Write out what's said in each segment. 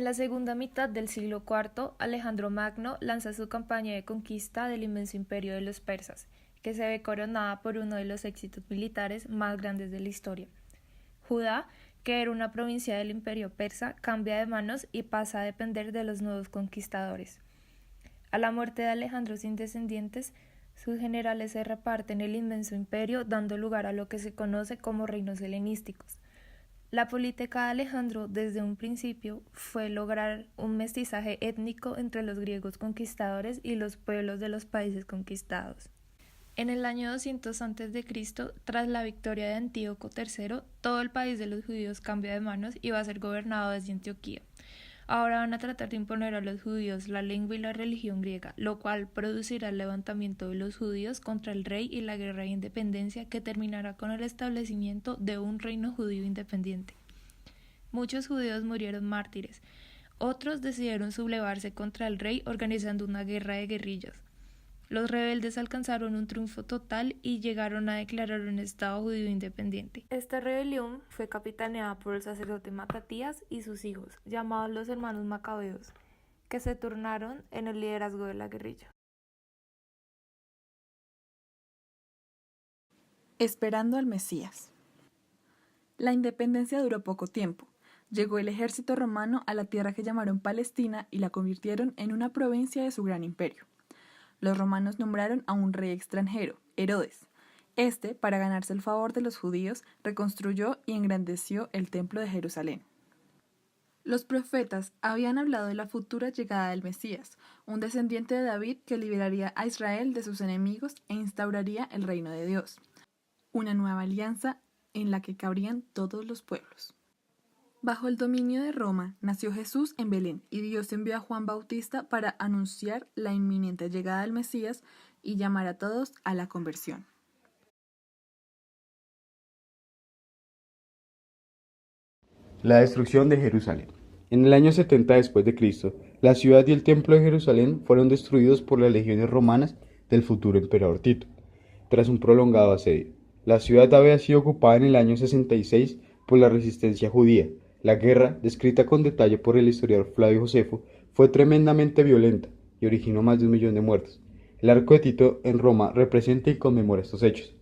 la segunda mitad del siglo IV, Alejandro Magno lanza su campaña de conquista del inmenso imperio de los persas, que se ve coronada por uno de los éxitos militares más grandes de la historia. Judá, que era una provincia del imperio persa, cambia de manos y pasa a depender de los nuevos conquistadores. A la muerte de Alejandro sin descendientes, sus generales se reparten el inmenso imperio, dando lugar a lo que se conoce como reinos helenísticos. La política de Alejandro desde un principio fue lograr un mestizaje étnico entre los griegos conquistadores y los pueblos de los países conquistados. En el año 200 a.C., tras la victoria de Antíoco III, todo el país de los judíos cambia de manos y va a ser gobernado desde Antioquía. Ahora van a tratar de imponer a los judíos la lengua y la religión griega, lo cual producirá el levantamiento de los judíos contra el rey y la guerra de independencia que terminará con el establecimiento de un reino judío independiente. Muchos judíos murieron mártires, otros decidieron sublevarse contra el rey organizando una guerra de guerrillas. Los rebeldes alcanzaron un triunfo total y llegaron a declarar un estado judío independiente. Esta rebelión fue capitaneada por el sacerdote Matatías y sus hijos, llamados los hermanos Macabeos, que se turnaron en el liderazgo de la guerrilla. Esperando al Mesías. La independencia duró poco tiempo. Llegó el ejército romano a la tierra que llamaron Palestina y la convirtieron en una provincia de su gran imperio. Los romanos nombraron a un rey extranjero, Herodes. Este, para ganarse el favor de los judíos, reconstruyó y engrandeció el templo de Jerusalén. Los profetas habían hablado de la futura llegada del Mesías, un descendiente de David que liberaría a Israel de sus enemigos e instauraría el reino de Dios, una nueva alianza en la que cabrían todos los pueblos. Bajo el dominio de Roma nació Jesús en Belén y Dios envió a Juan Bautista para anunciar la inminente llegada del Mesías y llamar a todos a la conversión. La destrucción de Jerusalén. En el año 70 después de Cristo, la ciudad y el templo de Jerusalén fueron destruidos por las legiones romanas del futuro emperador Tito, tras un prolongado asedio. La ciudad había sido ocupada en el año 66 por la resistencia judía. La guerra, descrita con detalle por el historiador Flavio Josefo, fue tremendamente violenta y originó más de 1.000.000 de muertos. El Arco de Tito en Roma representa y conmemora estos hechos.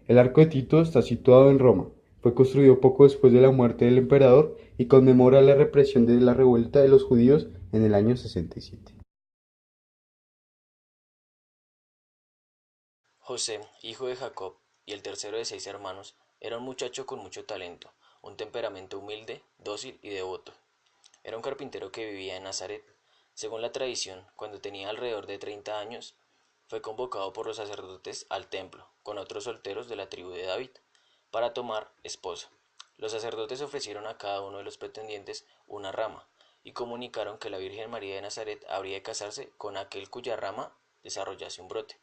El Arco de Tito está situado en Roma. Fue construido poco después de la muerte del emperador y conmemora la represión de la revuelta de los judíos en el año 67. José, hijo de Jacob y el tercero de 6 hermanos, era un muchacho con mucho talento, un temperamento humilde, dócil y devoto. Era un carpintero que vivía en Nazaret. Según la tradición, cuando tenía alrededor de 30 años, fue convocado por los sacerdotes al templo, con otros solteros de la tribu de David, para tomar esposa. Los sacerdotes ofrecieron a cada uno de los pretendientes una rama, y comunicaron que la Virgen María de Nazaret habría de casarse con aquel cuya rama desarrollase un brote.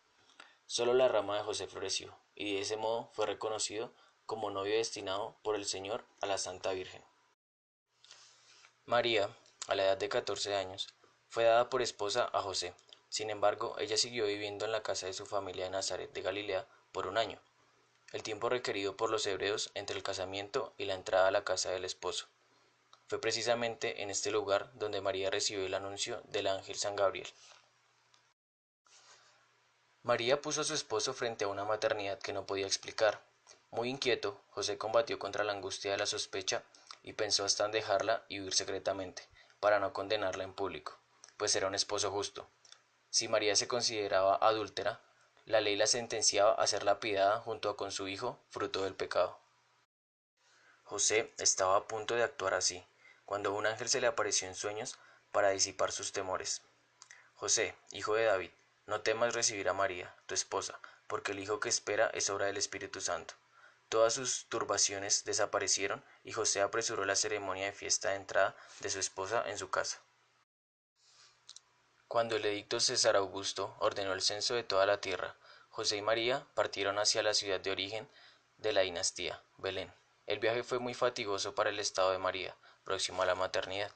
Solo la rama de José floreció, y de ese modo fue reconocido como novio destinado por el Señor a la Santa Virgen. María, a la edad de 14 años, fue dada por esposa a José. Sin embargo, ella siguió viviendo en la casa de su familia de Nazaret de Galilea por un año, el tiempo requerido por los hebreos entre el casamiento y la entrada a la casa del esposo. Fue precisamente en este lugar donde María recibió el anuncio del ángel San Gabriel. María puso a su esposo frente a una maternidad que no podía explicar. Muy inquieto, José combatió contra la angustia de la sospecha y pensó hasta en dejarla y huir secretamente, para no condenarla en público, pues era un esposo justo. Si María se consideraba adúltera, la ley la sentenciaba a ser lapidada junto con su hijo, fruto del pecado. José estaba a punto de actuar así, cuando un ángel se le apareció en sueños para disipar sus temores. José, hijo de David, no temas recibir a María, tu esposa, porque el hijo que espera es obra del Espíritu Santo. Todas sus turbaciones desaparecieron y José apresuró la ceremonia de fiesta de entrada de su esposa en su casa. Cuando el edicto César Augusto ordenó el censo de toda la tierra, José y María partieron hacia la ciudad de origen de la dinastía, Belén. El viaje fue muy fatigoso para el estado de María, próximo a la maternidad.